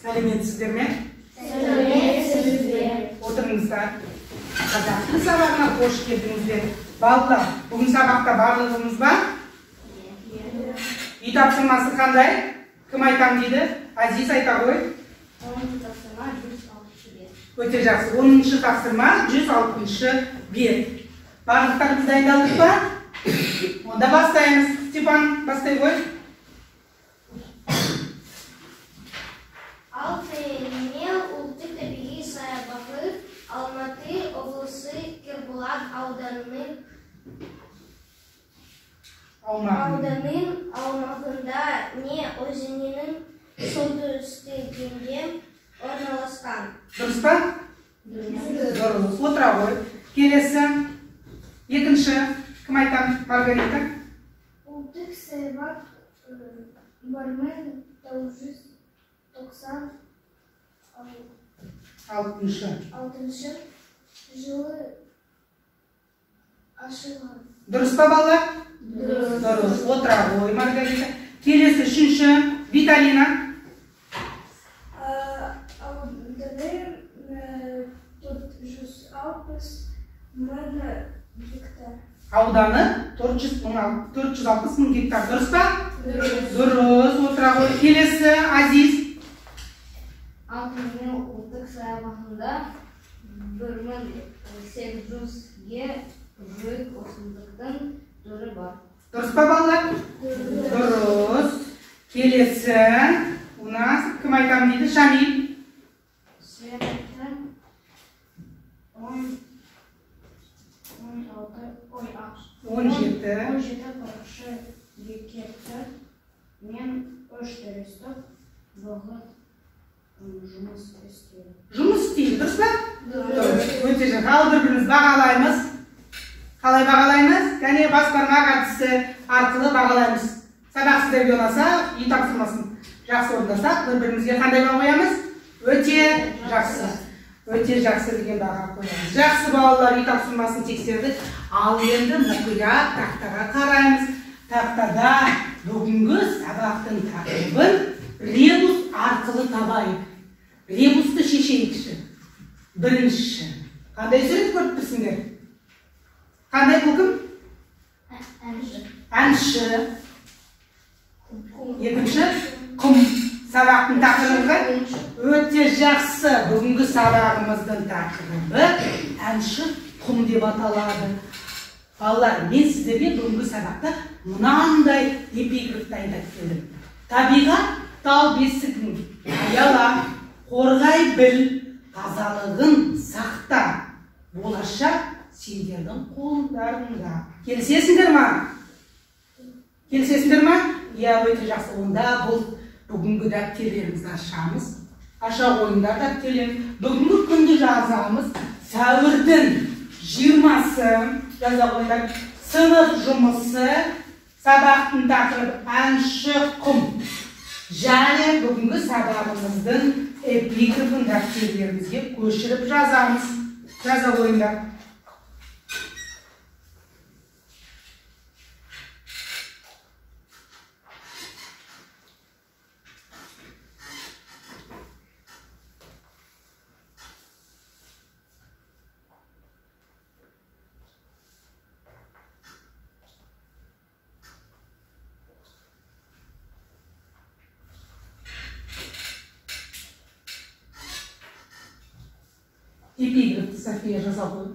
Сәлеметсіздер ме? Сәлеметсіздер. Отырыңыздар. Қазақ тілі сабағына қош келдіңіздер. Балалар, бүгін сабақта барлығымыз ба? Үй тапсырмасы қандай? Кім айтам дейді? Азиз айта ғой. 10-шы тапсырма 160 бет. Өте жақсы. 10-шы тапсырма 160 бет. Барлықтарыңыз дайындалдық па? Онда бастаймыз. Степан, бастай ғой. Алтынел ұлттық табиғи саябағы Алматы облысы Кербұлақ ауданының аумағында Не өзенінің солтүстігінде орналасқан. Дұрыс па? Дұрыс. Отыра ғой. Келесі. Екінші. Кім айтам? Маргарита. Ұлттық саябақ 1996 жылы ашылған. Дұрыс па, балалар? Дұрыс. Отыра ғой, Маргарита. Келесі үшінші. Виталина. Ауданы 460 мың гектар. Ауданы 460 мың гектар. Дұрыс па? Дұрыс. Отыра ғой. Келесі Азиз. Алтынел ұлттық саябағында 1800-ге жуық өсімдіктің түрі бар. Дұрыс па, балалар? Дұрыс. Келесі у нас кім айтам дейді? Шамил. Светліктің 17 қарашы бекеттер мен 3 туристік бағыт жұмыс істейді. Жұмыс істейді, дұрыс па? Дұрыс. Өте жақсы. Ал бір-біріміз бағалаймыз. Қалай бағалаймыз? Кәне басқарма әдісі арқылы бағалаймыз. Сабақ сіздерге ұнаса, үй тапсырмасын жақсы орындасақ, бір-бірімізге қандай баға қоямыз? Өте жақсы. Өте жақсы деген баға қоямыз. Жақсы, балалар, үй тапсырмасын тексердік. Ал енді мұқият тақтаға қараймыз. Тақтада бүгінгі сабақтың тақырыбын ребус арқылы табайық. Ребусты шешейікші. Бірінші. Қандай сурет көріп тұрсыңдар? Қандай бұл кім? Әнші. Екінші, құм. Сабақтың тақырыбы өте жақсы. Бүгінгі сабағымыздың тақырыбы әнші құм деп аталады. Балалар, мен сіздерге бүгінгі сабақта мынандай эпиграф дайындап келдім. Табиғат тау бесігін аяла, қорғай біл, тазалығын сақта, болашақ сендердің қолдарыңда. Келісесіңдер ма? Келісесіңдер ма? Иә, өте жақсы. Онда бұл бүгінгі дәптерлерімізді ашамыз. Аша қойыңдар дәптерлерін. Бүгінгі күнді жазамыз. Сәуірдің 20-сы жаза қойыңдар. Сынып жұмысы, сабақтың тақырыбы әнші құм. Және бүгінгі сабағымыздың эпиграфын дәптерлерімізге көшіріп жазамыз. Жаза қойыңдар. Эпиграфты София жаза қой.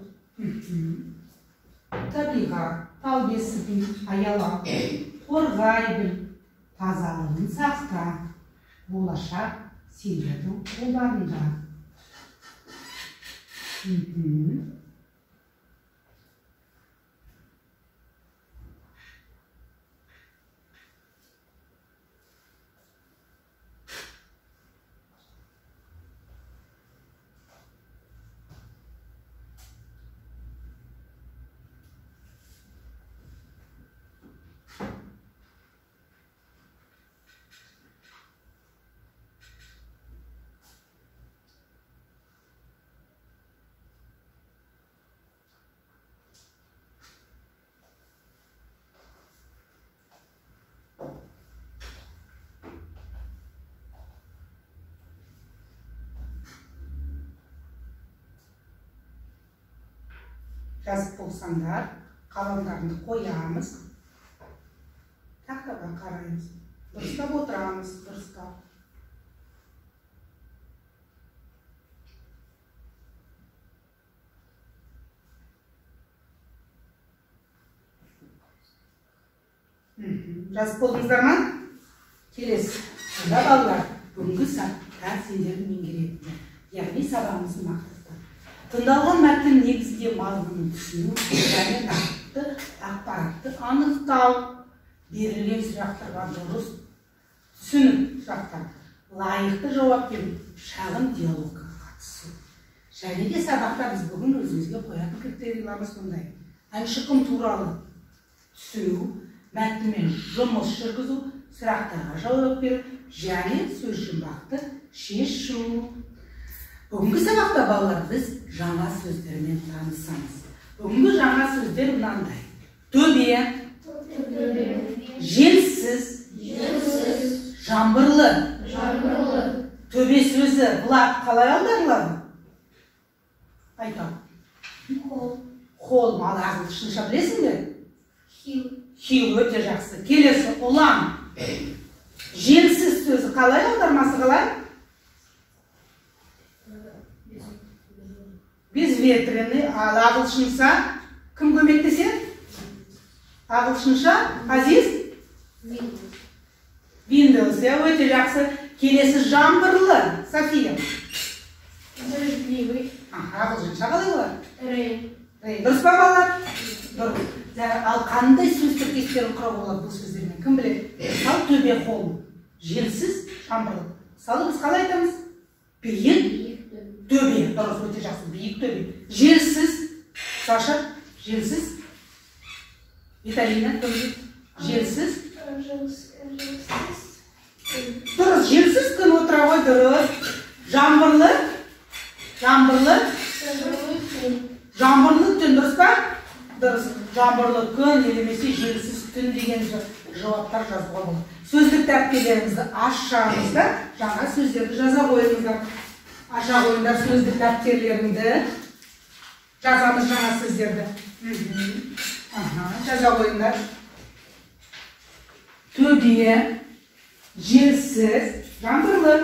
Табиғат тау бесігін аяла, қорғай біл, тазалығын сақта, болашақ сендердің қолдарыңда. жазып болсаңдар, қаламдарыңды қоямыз. Тақтаға қараймыз. Дұрыстап отырамыз, дұрыстап. Жазып болдыңыздар ма? Келесі. Сонда балалар, бүгінгі сабақта сендерді меңгеретіндер. Яғни сабағымыздың мақсаты. Тыңдалған мәтін негізінде мазмұнын түсіну және нақты ақпаратты анықтау. Берілген сұрақтарға дұрыс түсініп сұрақтар лайықты жауап беру, шағын диалогқа қатысу. Және де сабақта біз бүгін өзімізге қоятын критерийлеріміз мұндай. Әншіқым туралы түсіну, мәтінмен жұмыс жүргізу, сұрақтарға жауап беру және сөз жұмбақты шешу. Бүгінгі сабақта балалар біз жаңа сөздермен танысамыз. Бүгінгі жаңа сөздер мынандай: төбе, желсіз, жаңбырлы. Төбе сөзі бұлақ қалай аударылады? Айтам. Хол, ал ағылшынша білесің бе? Хил өте жақсы. Келесі ұлан. Желсіз сөзі қалай аудармасы қалай? Безветренный. Ал ағылшынша кім көмектеседі? Ағылшынша Азиз? Windows. Өте жақсы. Келесі жаңбырлы. София. Ағылшынша қалай болады? Дұрыс па балалар? Дұрыс. Ал қандай сөз тіркестерін құруға болады бұл сөздермен? Кім біледі? Мысалы төбе, хол, желсіз, жаңбырлы. Мысалы біз қалай айтамыз? Биік төбе. Дұрыс, өте жақсы. Биік төбе. Желсіз. Саша, желсіз. Виталина, желсіз. Дұрыс, желсіз күн отыра ғой, дұрыс. Жаңбырлы. Жаңбырлы түн, дұрыс па? Дұрыс. Жаңбырлы күн, елемесе желсіз түн деген жауаптар жазуға болады. Сөздік дәптерлеріңізді ашаңыздар, жаңа сөздерді жаза қойыңыздар. Аша қойыңдар сөздік дәптерлеріңді. Жазамыз жаңа сөздерді. Жаза қойыңдар. Төбе, желсіз, жаңбырлы.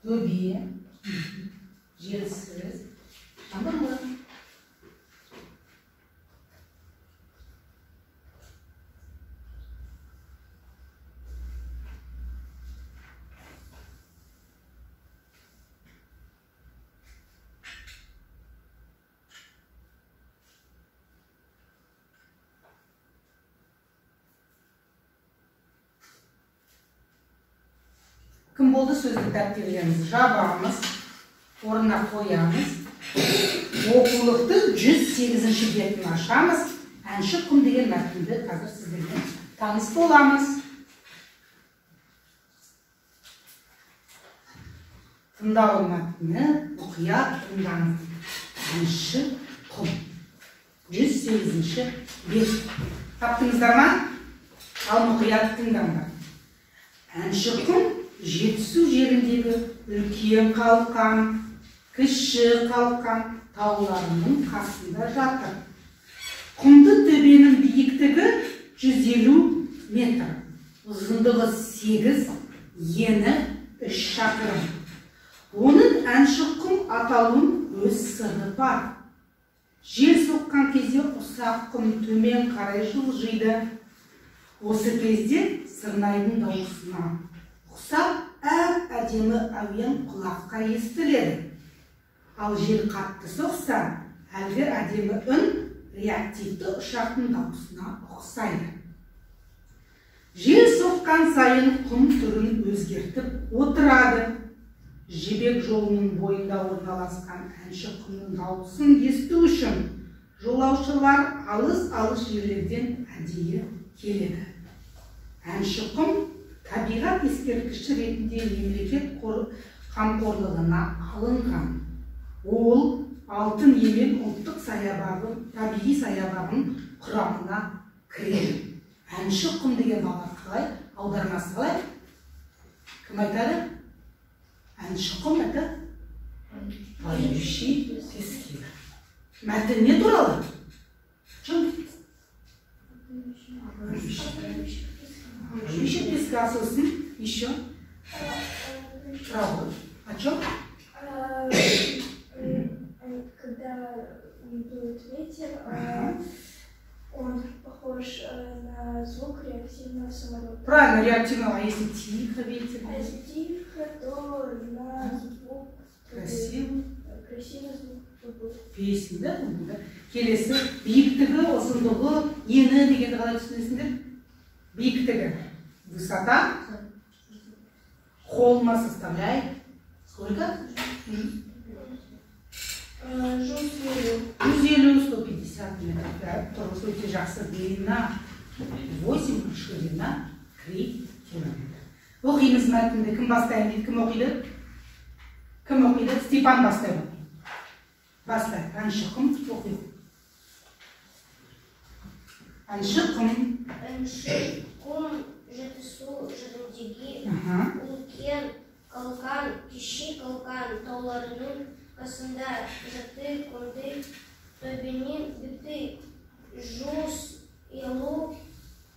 Төбе, желсіз, жаңбырлы. Кім болды? Сөздік дәптерлерімізді жабамыз, орнына қоямыз. Оқулықтың 108-ші бетін ашамыз. Әнші құм деген мәтінді қазір сіздермен таныс боламыз. Тыңдау мәтіні мұқият тыңдаңыз. Әнші құм. 108-ші бет. Таптыңыздар ма? Ал мұқият тыңдаңдар. Әнші құм жетісу жеріндегі үлкен қалқан, кіші қалқан тауларының қасында жатыр. Құмды төбенің биіктігі 150 метр, ұзындығы 8, ені 3 шақырым. Оның әнші құм аталуының өз сыры бар. Жел соққан кезде ұсақ құм төмен қарай жылжиды. Осы кезде сырнайдың дауысына ұқсап әдемі әуен құлаққа естіледі. Ал жел қатты соқса, әлгі әдемі үн реактивті ұшақтың дауысына ұқсайды. Жел соққан сайын құм түрін өзгертіп отырады. Жібек жолының бойында орналасқан әнші құмның дауысын есту үшін жолаушылар алыс жерлерден әдейі келеді. Әнші құм табиғат ескерткіші ретінде мемлекет қамқорлығына алынған. Ол алтын емен ұлттық табиғи саябағының құрамына кіреді. Әнші құм деген балалар қалай? Аудармасы қалай? Кім айтады? Әнші кім айтады? Поющий пески. Мәтін не туралы? Чем? Поющий пески асылсын. Еще? Правда. О чем? Когда дует ветер, он похож на звук реактивного самолета. Правильно, реактивного. А если тихо ветер? А если тихо, то на звук Красивый. Красивый звук трубы. Песня, да? Келесі, биіктігі, ұзындығы, ені дегенді қалай түсінесіңдер? Биіктігі. Высота. Холма составляет. Сколько? 150-150 метров. Тұрғысы өте жақсы. Длина 8, ширина 3 километр. Оқимыз мәтінді. Кім бастайын дейді? Кім оқиды? Кім оқиды? Степан бастайды. Бастай. Әнші кім оқиды? Әнші кім? Әнші кім жетісу жырындегі үлкен қалқан, кіші қалқан тауларының қасында жаты көмді төбенен бітті 150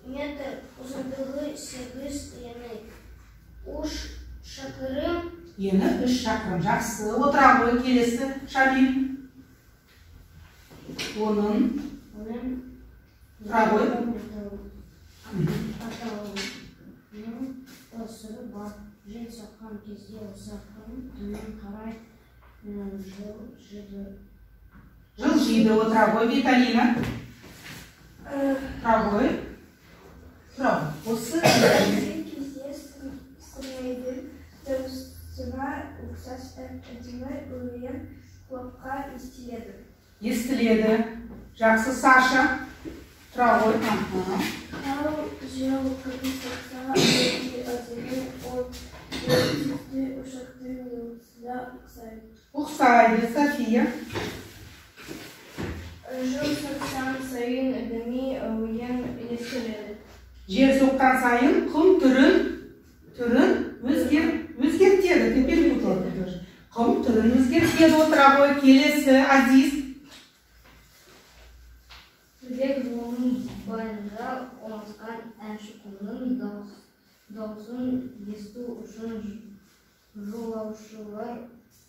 метр ұзындығы 8 ені. 3 шақырым. Ені 3 шақырым. Жақсы. Отыра ғой келесі Шабин. Оның тұра ғой. Атауының осыры бар. Жел соққан кезде осы ақырын төмен қарай Жылжиды. Отыра ғой Виталина. Тұра ғой. Тұра ғой. Осы Кезде стремейді дұрыстыма ұқсас әдімі өлген құлапқа естіледі. Естіледі. Жақсы Саша. Тұра ғой. Тау жел қағысықса өте әдемі от ертісті ұшақты ұлысында ұқсайды. Ұқсайды София. Жыл соқсан сайын әдемі өлген естіледі. Жер соққан сайын құм түрін өзгертеді. Температура. Құм түрін өзгертеді. Отыра ғой келесі Азиз. Түбек жолының бойында орналасқан әнші құмның дауысын есту үшін жолаушылар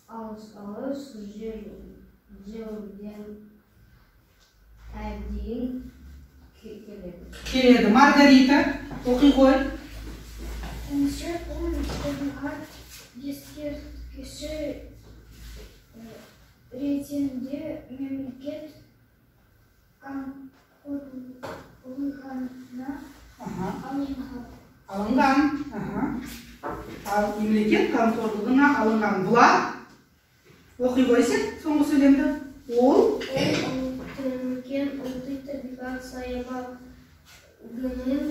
алыс жерден әбден келеді. Келеді. Маргарита. Оқи ғой. Әнші құм тұрған ескерткіші ретінде мемлекет Алынған. Ал мемлекет қамқорлығына алынған. Бұлар оқи қойсың соңғы сөйлемді. Ол Өлтірілген ұлттық табиғат саябағының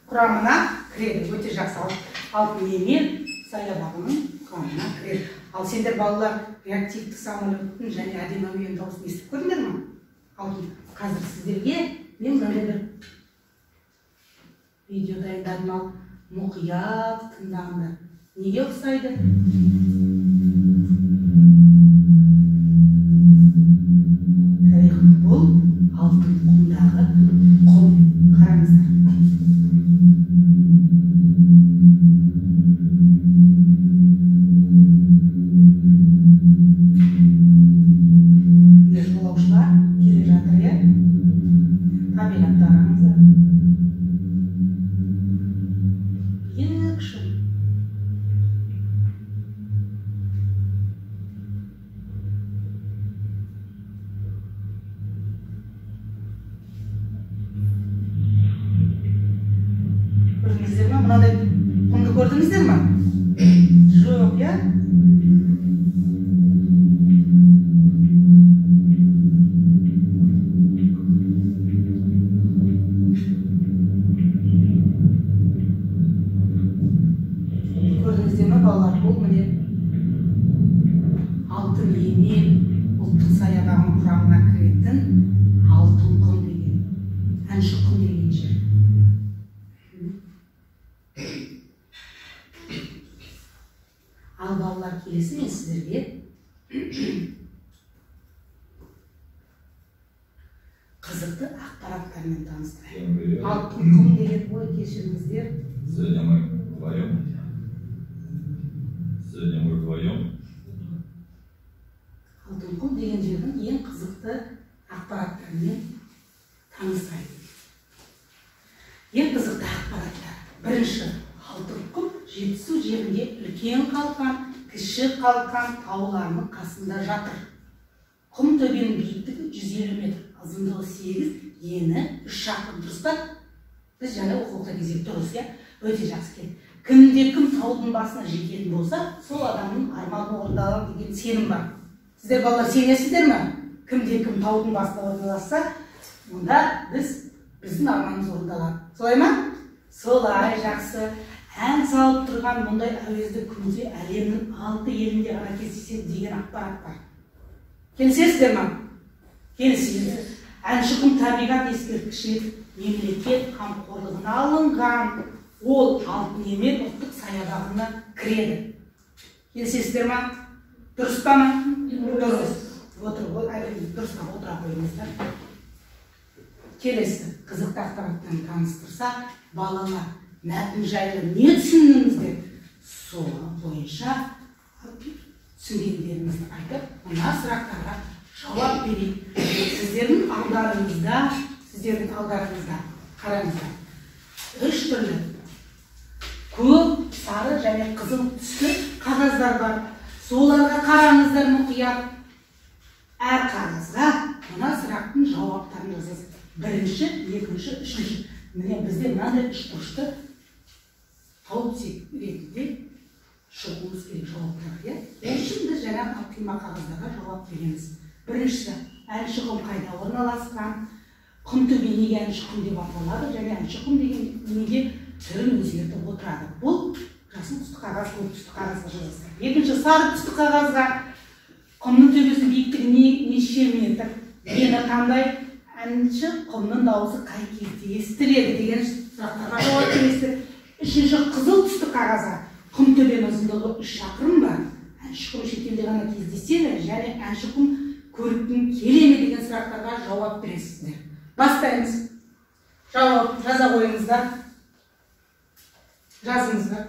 құрамына кіреді. Өте жақсы. Алтын емен саябағының құрамына кіреді. Ал сендер балалар реактивті самолеттің және әдемі әуен дауысын естіп көрдіңдер ме? Ал қазір сіздерге мен мынандай бір видео дайындадым. Ал мұқият тыңдаңдар. Неге ұқсайды? Бұл алтын құмдағы құм. Қараңыздар. Жолаушылар келе жатыр, иә? Табиғатты қараңыздар. Екші. қызықты ақпараттармен таныстырайық. Алтын құм деген ой кешіріңіздер. Сегодня мы вдвоем. Алтын құм деген жердің ең қызықты ақпараттармен таныстырайық. Ең қызықты ақпараттар. Бірінші, алтын құм Жетісу жерінде үлкен қалқан, кіші қалқан тауларының қасында жатыр. Құм төбенің биіктігі 150 метр, ұзындығы 8, ені 3 шақырым. Дұрыс па? Біз жаңа оқулықта кезек тұрмыз, өте жақсы екен. Кімде-кім таудың басына жететін болса, сол адамның арманы орындалады деген сенім бар. Сіздер балалар сенесіздер ме? Кімде-кім таудың басына орналасса, онда біздің арманымыз орындалады. Солай ма? Солай, жақсы. Ән салып тұрған мұндай әуезді күнде әлемнің 6 елінде ғана кездеседі деген ақпарат бар. Келісесіздер ме? Келісесіздер. Әншіқұм табиғат ескерткіші мемлекет қамқорлығына алынған. Ол алтын емел ұлттық саябағына кіреді. Келісесіздер ме? Дұрыс па ма? Дұрыс. Дұрыс па, отыра қойыңыздар. Келесі қызықты ақпараттан таныстырса, балалар мәтін жайлы не түсіндіңіздер? Сол бойынша түсінгендеріңізді айтып, мына сұрақтарға жауап берейік. Сіздердің алдарыңызда қараңыздар. 3 түрлі көк, сары және қызыл түсті қағаздар бар. Соларға қараңыздар мұқият. Әр қағазға мына сұрақтың жауаптарын жазасыз. Бірінші, екінші, үшінші. Міне бізде мынандай 3 бұрышты тауып ретінде шығуымыз керек жауаптарға. Үшін біз жаңа қима қағаздарға жауап береміз. Біріншісі, Әншіқұм қайда орналасқан? Құм төбе неге Әншіқұм деп аталады? Және Әншіқұм деген неге түрін өзгертіп отырады? Бұл жасыл түсті қағаз, көк түсті қағазға жазасыздар. Екінші, сары түсті қағазға құмның төбесінің биіктігі неше метр? Ені қандай? Әншіқұмның дауысы қай кезде естіледі деген сұрақтарға жауап бересіздер. Үшінші, қызыл түсті қағазға құм төбенің ұзындығы 3 шақырым ба? Әншіқұм шетелде ғана кездеседі және Әншіқұм көріктің келе ме деген сұрақтарға жауап бересіздер. Бастаймыз. Жауап жаза қойыңыздар. Жазыңыздар.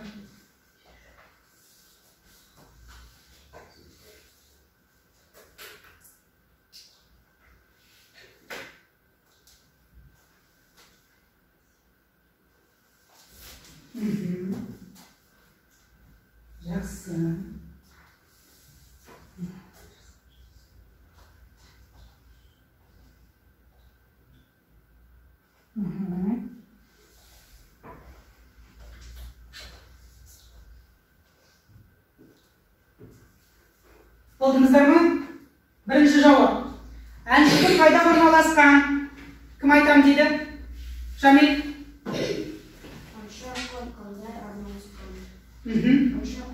Жақсы. Болдыңыздар ма? Бірінші жауап. Әншіқұм қайда орналасқан? Кім айтам дейді? Жамил? Әншіқұм қайда орналасқан? Әншіқұм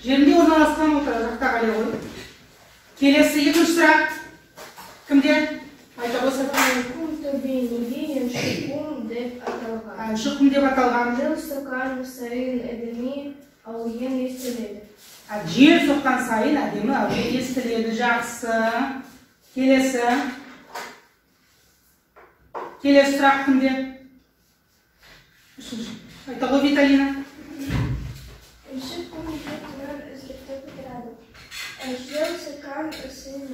жерінде орналасқан отыр, жақта қалай ғой. Келесі екінші сұрақ. Кімде? Айта болса. Құм төбе неге Әншіқұм деп аталған? Әншіқұм деп аталған. Жел соққан сайын әдемі әуен естіледі. Жел соққан сайын әдемі әуен естіледі. Жақсы. Келесі сұрақ кімде? Айта ғой, Виталина. Әншіқұм түрін өзгертіп тұрады. Жел соққан сайын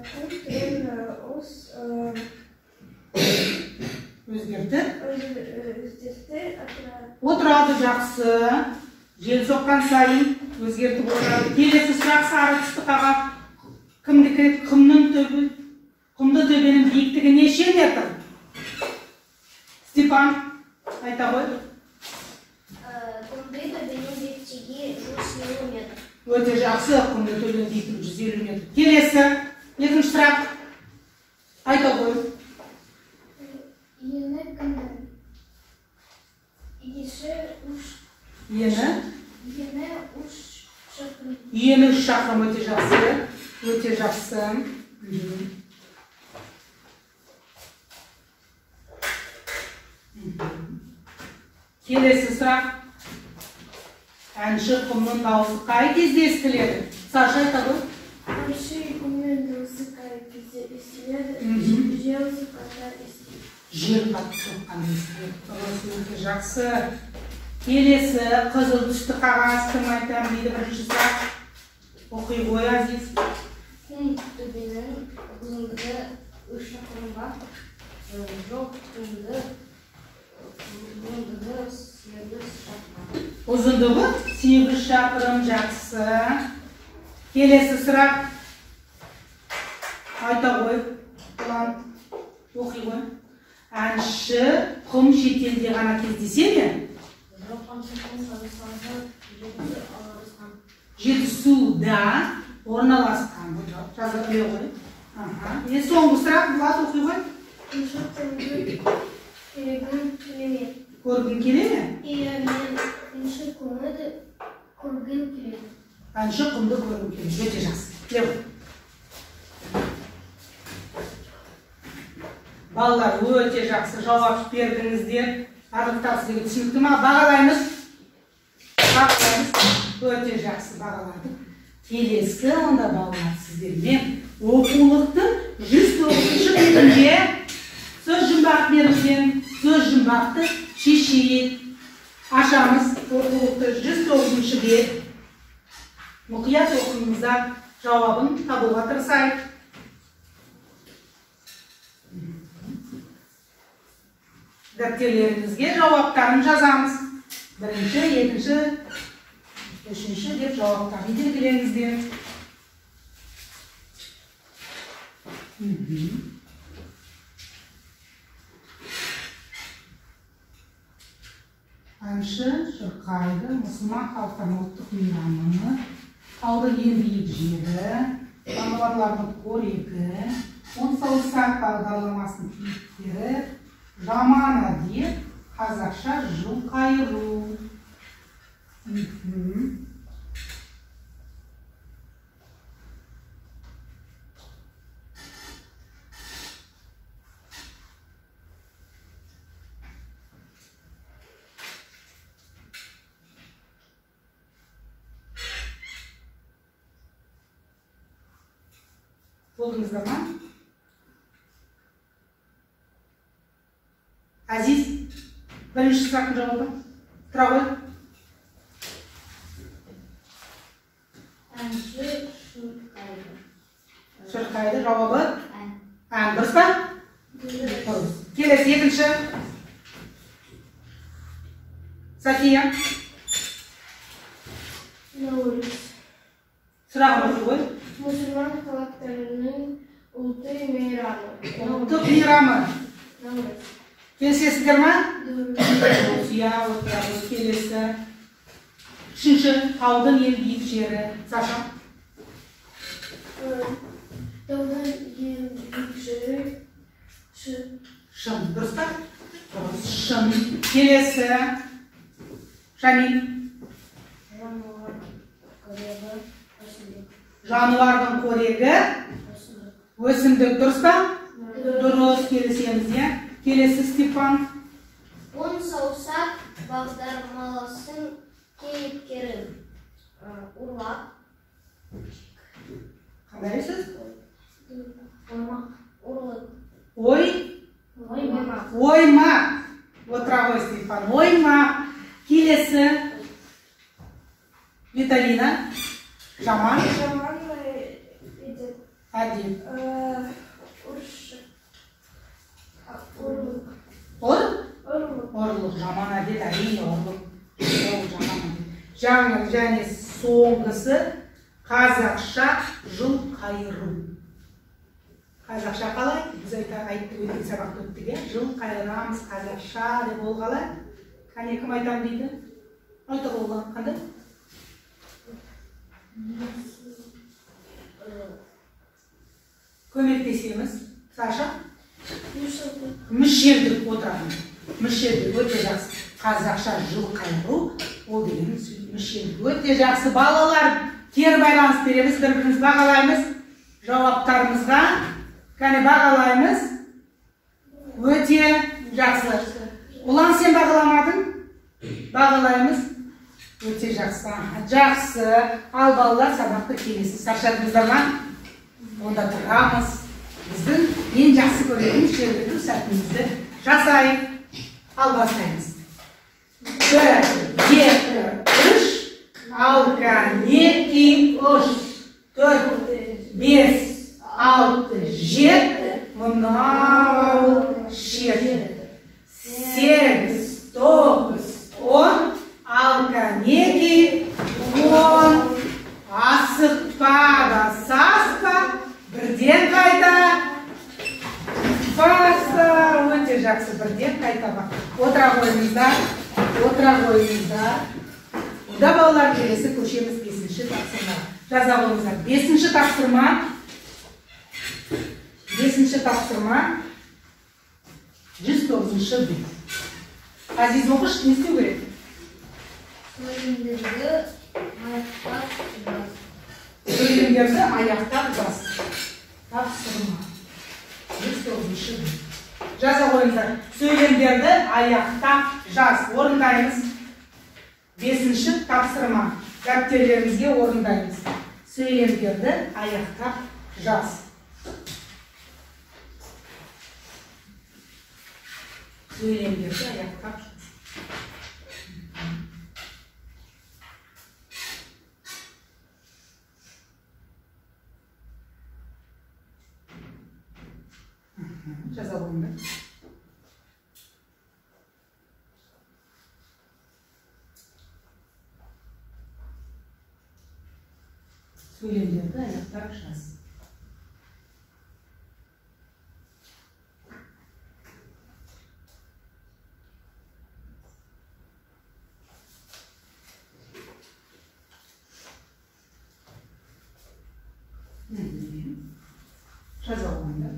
құм түрін өзгертіп отырады. Жақсы. Жел соққан сайын өзгертіп отырады. Келесі сұрақ сары түсті қағаз. Кімдікі? Құмды төбенің биіктігі неше метр? Степан, айта ғой. Құмды төбенің биіктігі 150 метр. Өте жақсы. Құмды төбенің биіктігі 150 метр. Келесі екінші сұрақ. Айта ғой. Ені кімді? Ені 3 шақырым. Өте жақсы. Өте жақсы. Келесі сұрақ. Әншіқұмның дауысы қай кезде естіледі? Саша, айта ғой. Әншіқұм Жел сыққанда естиді. Жел қатты соққанда естиді. Дұрыс, өте жақсы. Келесі қызыл түсті қағаз кім айтамын дейді бірінші сұрақ. Оқи ғой, Азиз. Құм төбенің ұзындығы 3 шақырымға, жоқ құмды ұзындығы 8 шақырым. Ұзындығы 8 шақырым, жақсы. Келесі сұрақ. Айта ғой, ұлан, оқи ғой. Әнші құм шетелде ғана кездеседі? Жоқ қамшықын Қазақстанға Жетісуда орналасқан. Жазып қой ғой. Соңғы сұрақ, Бұлат, оқи ғой. Құмшы құмды көргім келеме. Көргің келе ме? Иә, мен құмшы құмды көргім келеді. Әнші құмды көргім келе. Өте жақсы. Лев. Балалар, өте жақсы жауап бердіңіздер. Барлықтар сізге түсінікті ма? Бағалаймыз. Өте жақсы бағаладық. Келесі онда балалар сіздермен оқулықтың 109-шы бетінде сөз жұмбақ берілген. Сөз жұмбақты шешейік. Ашамыз оқулықты 109-шы бет. Мұқият оқыңыздар, жауабын табуға тырысайық. Дәптерлеріңізге жауаптарын жазамыз. Бірінші, екінші, үшінші деп жауаптарын белгілеңіздер. Әнші шырқайды, мұсылман халықтың ұлттық мейрамы, таудың ең биік жері, жануарлардың қорегі, 10 саусақ бағдарламасының кейіпкері, жаман әдет, қазақша жыл қайыру. Болдыңыздар ма? Азиз, бірінші сұрақтың жауабы. Тұра ғой. Әнші шырқайды. Шырқайды, жауабы? Ән. Дұрыс па? Дұрыс. Келесі екінші. София. Наурыз. Сұрағын оқи ғой. Мұсылман халықтарының ұлттық мейрамы. Ұлттық мейрамы. Наурыз. Келісесіздер ма? Дұрыс. Иә, отырамыз. Келесі. Үшінші, таудың ең биік жері. Саша. Таудың ең биік жері Шын. Дұрыс па? Дұрыс. Шын. Келесі. Шамил. Жануардың қорегі. Өсімдік. Дұрыс па? Дұрыс. Келесеміз, иә? Келесі Степан. 10 саусақ бағдарламасының кейіпкері. Урлап. Қандай сөз? Урлап. Оймақ. Отыра ғой Степан. Оймақ. Келесі Виталина. Жаман. Жаман Әдем. Ұрлық. Жаман әдет, әрине ұрлық. Және соңғысы қазақша жыл қайыру. Қазақша қалай? Біз айтты өткен сабақты өттік, е? Жыл қайырамыз қазақша деп ол қалай? Қане кім айтам дейді? Айта болған қандай? Көмектесеміз. Саша? Мүшелдік отыратын. Мүшелдік өте жақсы. Қазақша жыл қайыру, ол деген мүшелдік өте жақсы. Балалар, кері байланыс береміз, бір-біріміз бағалаймыз. Жауаптарымызға кәне бағалаймыз. Өте жақсы. Ұлан, сен бағаламадың? Бағалаймыз. Өте жақсы. Жақсы. Ал балалар, сабақты келесі. Шаршадыңыздар ма? Онда тұрамыз. Біздің ең жақсы көретін желдету сәтімізді жасайық. Ал бастаймыз. 1, 2, 3, ал кәнеки 3, 4, 5, 6, 7, мынау шет. 8, 9, 10, ал кәнеки 10. Асықпа да саспа, бірден қайта. Баста, өте жақсы, бірден қайта бақ. Отыра қойыңыздар, отыра қойыңыздар. Онда балалар келесі көшеміз 5-ші тапсырма. Жаза қойыңыздар. 5-ші тапсырма. 5-ші тапсырма. 109-шы бет. Азиз оқыш, не істеу керек? Сөйлемдерді аяқтап жаз. Тапсырма. 109-шы бет. Жаза қойыңыздар. Сөйлемдерді аяқтап жаз. Орындаймыз. 5-ші тапсырма. Дәптерлерімізге орындаймыз. Сөйлемдерді аяқтап жаз. Сөйлемдерді аяқтап жаз. Жаза қойыңдар. Сөйлемдерді аяқтап жаз. Жаза қойыңдар.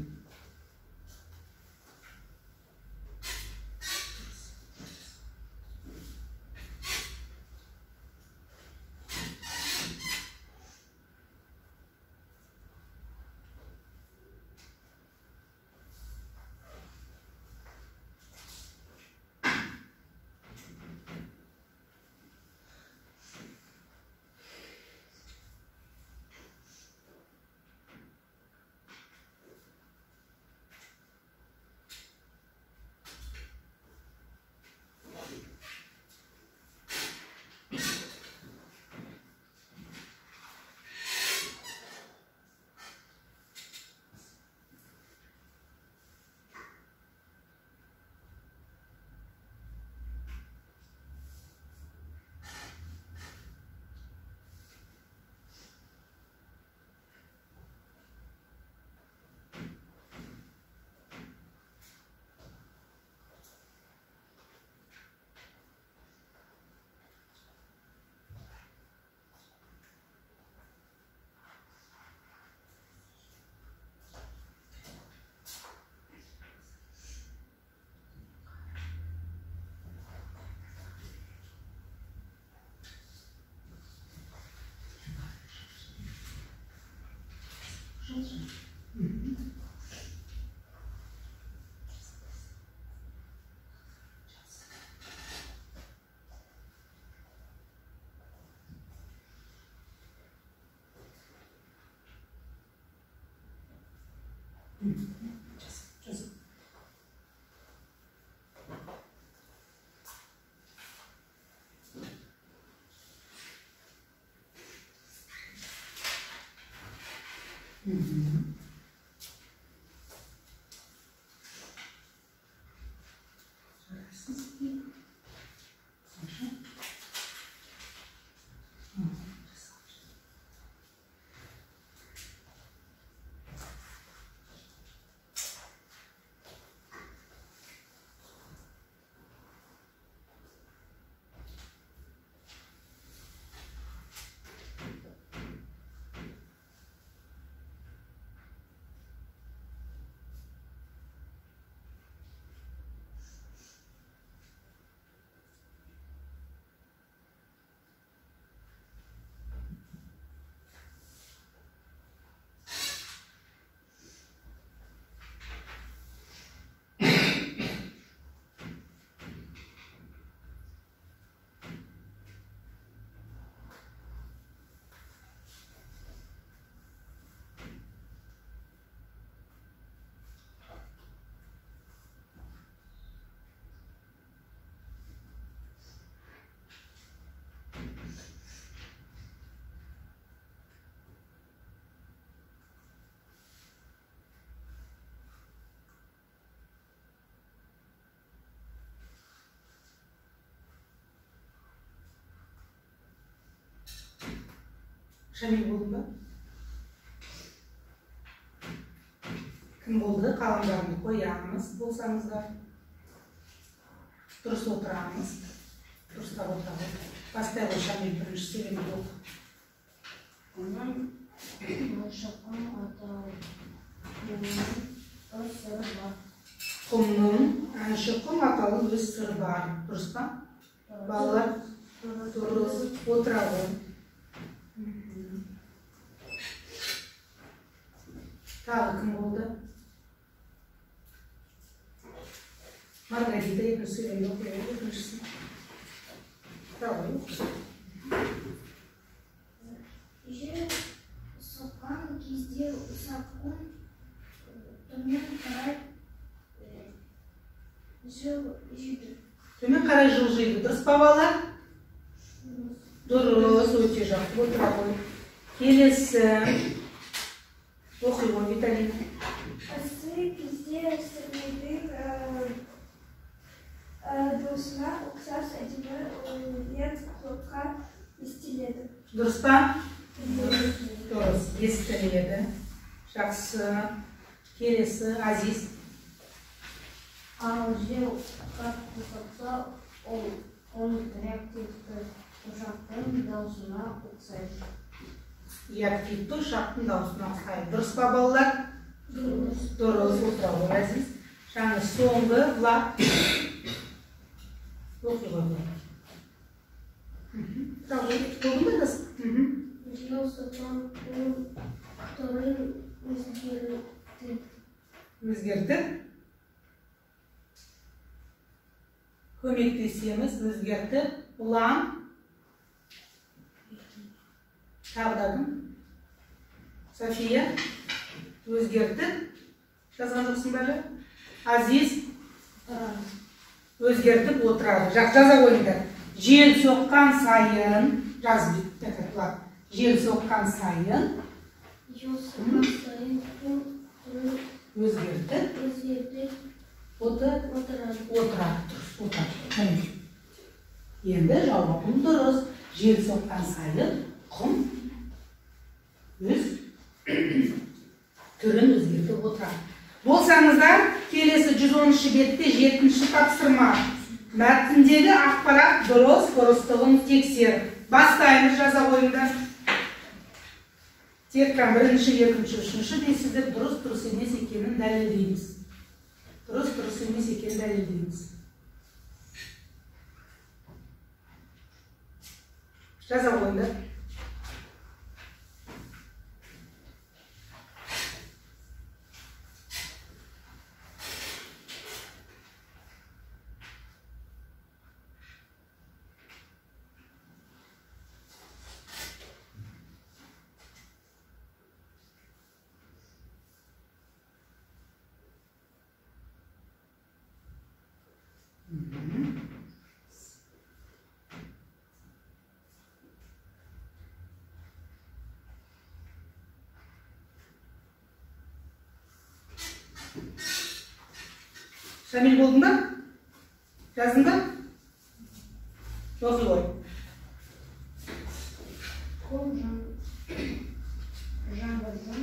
Шамил болды ба? Кім болды? Қаламдарымды қоямыз болсаңыздар. Дұрыс отырамыз. Дұрыстап отырамыз. Бастай ғой Шамил бірінші сөйлемді оқы. Оның шыққан атауының өз сыры бар. Құмның әншіқұм аталы өз сыры бар. Дұрыс па? Балалар дұрыс отыра ғой. Тағы кім болды? Маргарита екінші сөйлемді оқиды, екіншісін. Тағы оқы. Жел соққан кезде ұсақ-құм төмен қарай жылжиды. Төмен қарай жылжиды. Дұрыс па балалар? Дұрыс, өте жақсы отыра ғой. Келесі. Оқи ғой, Виталина. Ысы кезде сірмейдің дұрысына ұқсас әдемі лет құлыпқа естіледі. Дұрыс па? Дұрыс, естіледі. Жақсы. Келесі, Азиз. Ал жел қатты соқса, ол реактивті ұшақтың даусына ұқсайды. Реактивті ұшақтың даусына ұқсайды. Дұрыс па балалар? Дұрыс. Дұрыс, отыра ғой, Азиз. Жаңа соңғы, Влад. Оқи ғой. Толды ма? Жел соққан құлыптарын Өзгерді. Көмектесеміз, өзгерді. Ұлан. Тағдадың. София. Өзгерді. Жазған жоқсын бәлі. Азиз. Өзгертіп отырады. Жаза қойыңдар. Жел соққан сайын. Жазып. Жел соққан сайын. Жел соққан сайын Өзгерді. Отырады. Енді жауабым дұрыс. Жел соққан сайын құм өз түрін өзгертіп отырады. Болсаңыздар, келесі 110-ші бетте 7-ші тапсырма. Мәтіндегі ақпарат дұрыс-бұрыстығын тексер. Бастаймыз, жаза қойыңдар. Тек 1-ші, 2-ші, 3-ші дейсіздер дұрыс емес екенін дәлелдейміз. Дұрыс емес екенін дәлелдейміз. Жаза қойыңдар. Шамил болдың ба? Жаздың ба? Оқи ғой. Құм жаңбырдың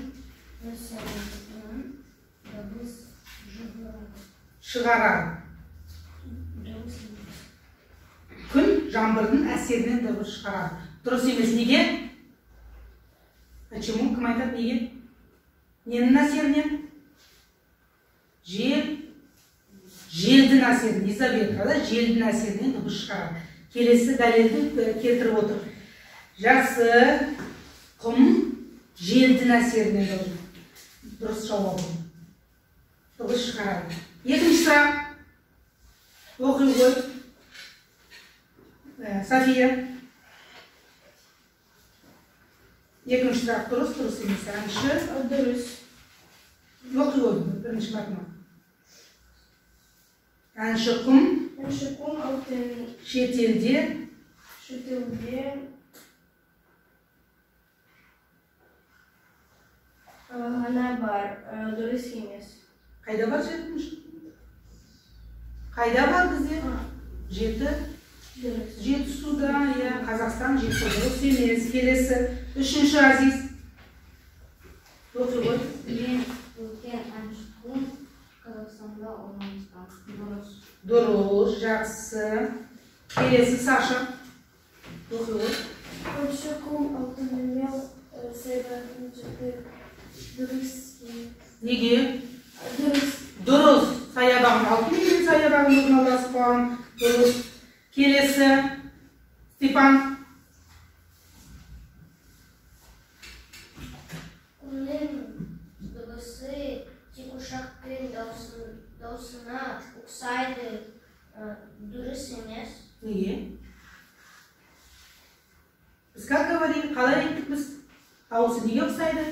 өз сәлемдігінен дыбыс шығарады. Күн жаңбырдың әсерінен дыбыс шығарады. Дұрыс емес, неге? Почему? Кім айтады неге? Ненің әсерінен? Желдің әсерінен, из-за ветра, желдің әсерінен дыбыс шығарады. Келесі дәлелді келтіріп отыр. Жақсы, құм желдің әсерінен дұрыс жауабы. Дыбыс шығарады. Екінші сұрақ. Оқи ғой. София. Екінші сұрақ дұрыс емес. Әнші. Дұрыс. Оқи ғой. Бірінші математика. Әнші құм шетелде ғана бар, дұрыс емес. Қайда бар жетінші? Қайда бар бізде? Жетісуда, Қазақстан жеті дұрыс емес. Келесі Üçüncü Aziz. Okuy. Ең үлкен әншіқұм Қазақстанда орналасқан. Дұрыс. Дұрыс, жақсы. Келесі Саша. Okuy. Әншіқұм алтынымен саябағын жүрді. Дұрыс. Неге? Дұрыс. Дұрыс. Саябағын алтынымен саябағын орналасқан. Дұрыс. Келесі Степан. Оның дыбысы тикушақтың даусына ұқсайды. Дұрыс емес. Неге? Біз как говорили, қалай айттық біз? Дауысы неге ұқсайды?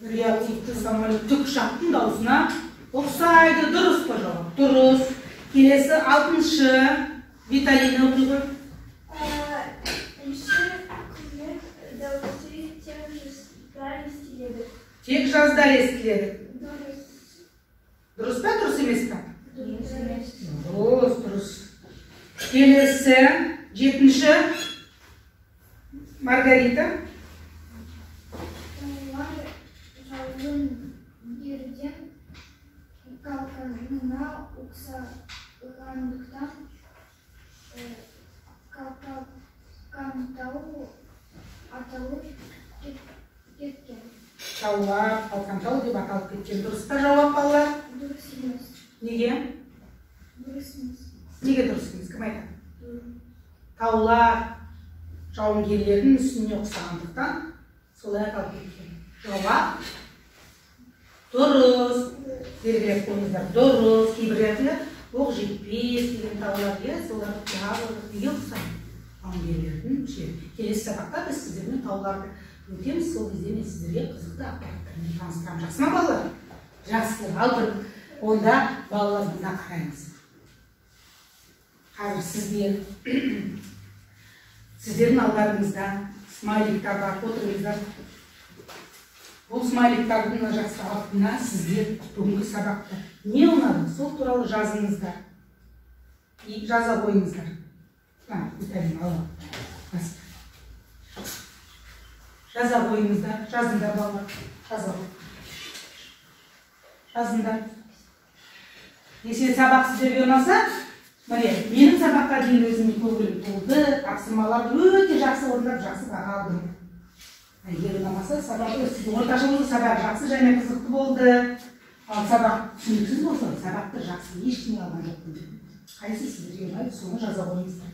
Реактивті самолет тікұшақтың даусына ұқсайды. Дұрыс па жауап? Дұрыс. Келесі 6-шы Виталина оқиғы. Әншіқұмның дауысы Тек жазда естіледі. Дұрыс. Дұрыс па, дұрыс емес па? Дұрыс емес. Дұрыс, дұрыс. Келесі 7-шы Маргарита. Таулар жауын ерден қалқанына ұқсағандықтан қалқан тау аталып кеткен. Таулар, қалқан тау деп аталып кеткен. Дұрыс па жауап балалар? Дұрыс емес. Неге? Дұрыс емес. Неге дұрыс емес? Кім айтады? Таулар жауынгерлердің үстіне ұқсағандықтан солай аталып кеткен. Жауап? Дұрыс. Зергілеп қойыңыздар. Дұрыс. Кейбіреулерде оқ жетпес деген таулар, солар неге ұқсайды? Жауынгерлердің мүшелері. Келесі сабақта біз сіздермен тауларды өтеміз, сол кезде мен сіздерге қызықты ақпараттармен таныстырамын. Жақсы ма балалар? Жақсы. Ал бір онда балаларына қараймыз. Қазір сіздердің алдарыңызда смайликтар бар, отырыңыздар. Бұл смайликтардың жақсы алтына сіздер бүгінгі сабақта не ұнады? Сол туралы жазыңыздар. Жаза қойыңыздар. Жаза қойыңыздар. Жазыңдар балалар. Жазыңдар. Если сабақ сіздерге ұнаса, менің сабаққа дейін өзімнің көңілім толды, тапсырмаларды өте жақсы орындап, жақсы баға алдым. Егер ұнамаса, орташа болса сабақ жақсы және қызықты болды. Ал сабақ түсініксіз болса, сабақты жақсы ештеңе алған жоқпын. Қайсы сіздерге ұнайды, соны жаза қойыңыздар.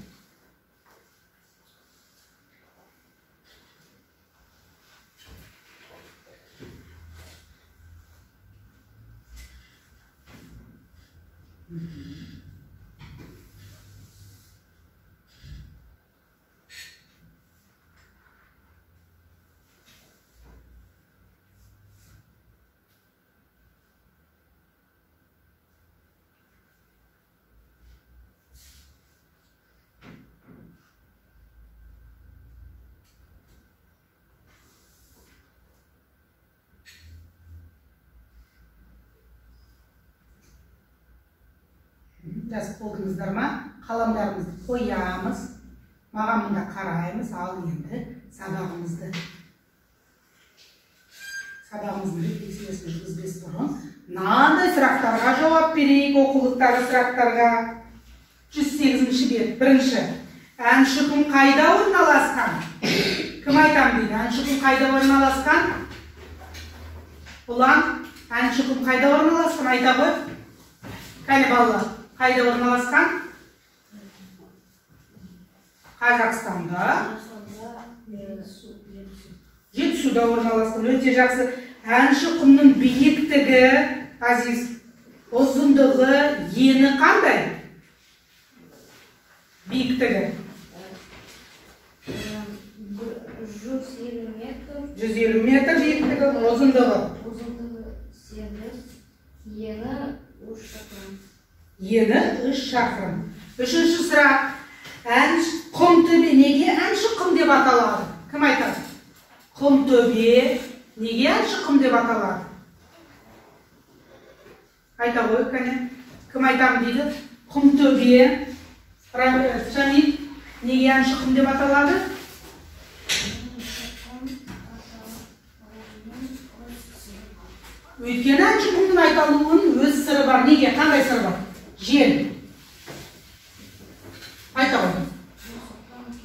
Жазып болдыңыздар ма? Қаламдарымызды қоямыз. Маған мұнда қараймыз. Ал енді сабағымызды рефлексиясын жүргізбес бұрын мынандай сұрақтарға жауап берейік. Оқулықтағы сұрақтарға. 108-ші бет. Бірінші. Әншіқұм қайда орналасқан? Кім айтам дейді? Әншіқұм қайда орналасқан? Бұлан, Әншіқұм қайда орналасқан? Айта ғой. Қайда балалар? Қайда орналасқан? Қазақстанда. Жетісуда орналасқан. Өте жақсы. Әншіқұмның биіктігі, Азиз, ұзындығы, ені қандай? Биіктігі. 150 метр. 150 метр биіктігі, ұзындығы. Ұзындығы 8, ені 3 шақырым. Ені 3 шақырым. Үшінші сұрақ. Құмтөбе неге Әншіқұм деп аталады? Кім айтады? Құмтөбе неге Әншіқұм деп аталады? Айта ғой, кәне. Кім айтам дейді? Құмтөбе Шамид неге Әншіқұм деп аталады? Өйткені әнші айталуының өз сыры бар. Неге? Қандай сыры бар? Жел. Айта қойдым.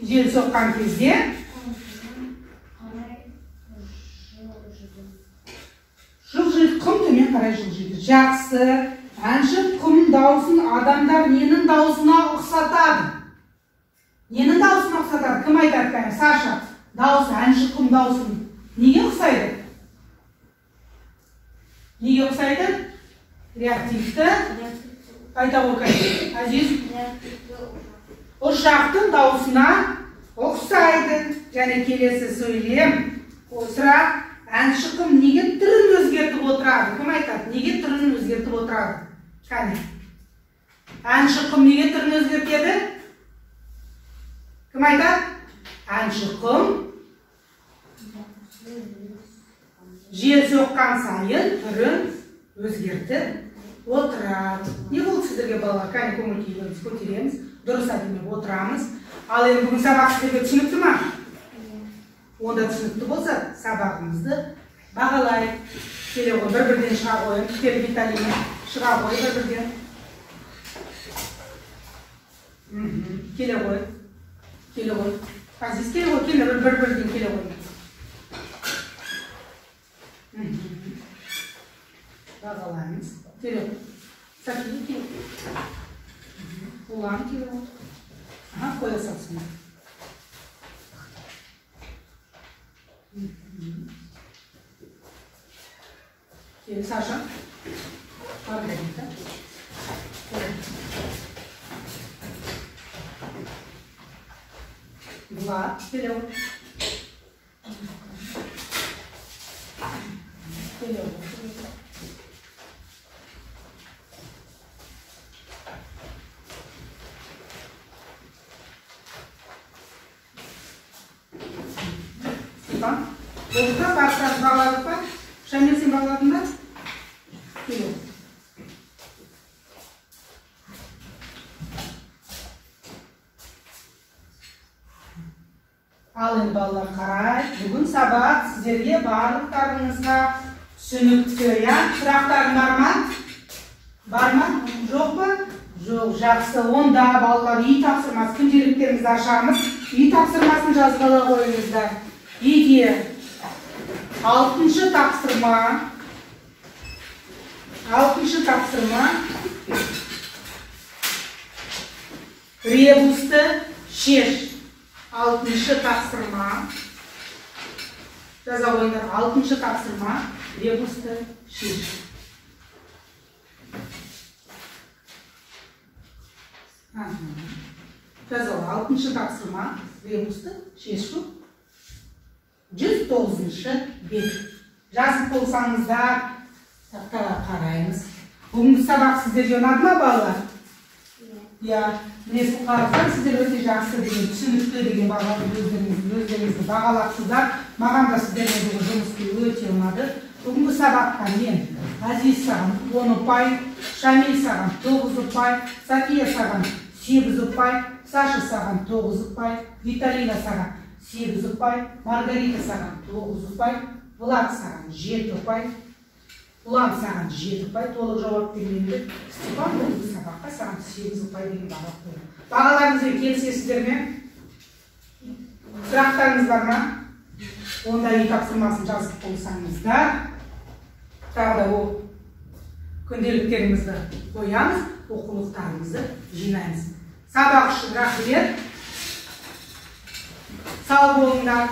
Жел соққан кезде жылжиды, құм төмен қарай жылжиды. Жақсы. Әнші құм дауысын адамдар ненің дауысына ұқсатады? Ненің дауысына ұқсатады? Кім айтады кәне? Саша. Дауысы, әнші құм дауысын неге ұқсайды? Неге ұқсайды? Реактивті. Айта қойдым. Әзиз. Ұшақтың дауысына ұқсайды. Және келесі сөйлем. Сұрақ, әнші құм неге түрін өзгертіп отырады? Кім айтады? Неге түрін өзгертіп отырады? Кәне. Әнші құм неге түрін өзгертеді? Кім айтады? Әнші құм жел соққан сайын түрін өзгертіп отырады. Не болды сіздерге балалар? Кәне көңіл күйімізді көтереміз. Дұрыс әдемеп отырамыз. Ал енді бүгін сабақ сіздерге түсінікті ма? Онда түсінікті болса, сабағымызды бағалайық. Келе ғой, бір-бірден шыға қойып, келе Виталина шыға қой бір-бірден. Келе ғой. Келе ғой. Азиз келе ғой, келе бір-бірден келе ғой. Бағалаймыз. Келе ғой. Сәкелі келе ғой. Ұлан келе ғой. Қоя салсын. Келе Саша. Маргарита. Влад. Келе ғой. Келе ғой. Степан. Болдық па? Бақсарыз бағаладық па? Шамил, сен бағаладың ба? Келе. Ал енді балалар қарай. Бүгін сабақ сіздерге барлықтарыңызға түсінікті. Сұрақтарың бар ма? Бар ма? Жоқ па? Жоқ, жақсы. Онда балалар үй тапсырмасы, күнделіктерімізді ашамыз. Үй тапсырмасын жазғалы қойыңыздар. Егер 6-шы тапсырма ребусты шеш. 6-шы тапсырма жаза қойыңдар. 6-шы тапсырма ребусты шеш. Жаза 6-шы тапсырма ребусты шешу. 109-шы бет. Жазып болсаңыздар, тақтаға қараймыз. Бүгінгі сабақ сіздерге ұнады ма, балалар? Міне сол қарасақ сіздер өте жақсы деген, түсінікті деген өздеріңізді бағалапсыздар. Маған да сіздермен бүгін жұмыс істеу өте ұнады. Бүгінгі сабаққа мен Азиз саған 10 ұпай, Шамил саған 9 ұпай, Сакия саған 8 ұпай, Саша саған 9 ұпай, Виталина саған 8 ұпай, Маргарита саған 9 ұпай, Влад саған 7 ұпай, Ұлан саған 7 ұпай, толық жауап бермейді. Степан бүгінгі сабаққа саған 8 ұпай деген баға қойды. Бағаларыңызбен келісесіздер ме? Сұрақтарыңыз бар ма? Онда үй тапсырмасын жазып болсаңыздар, тағы да ол күнделіктеріңізді қоямыз, оқулықтарыңызды жинаймыз. Сабақ үшін рахмет. Сау болыңдар.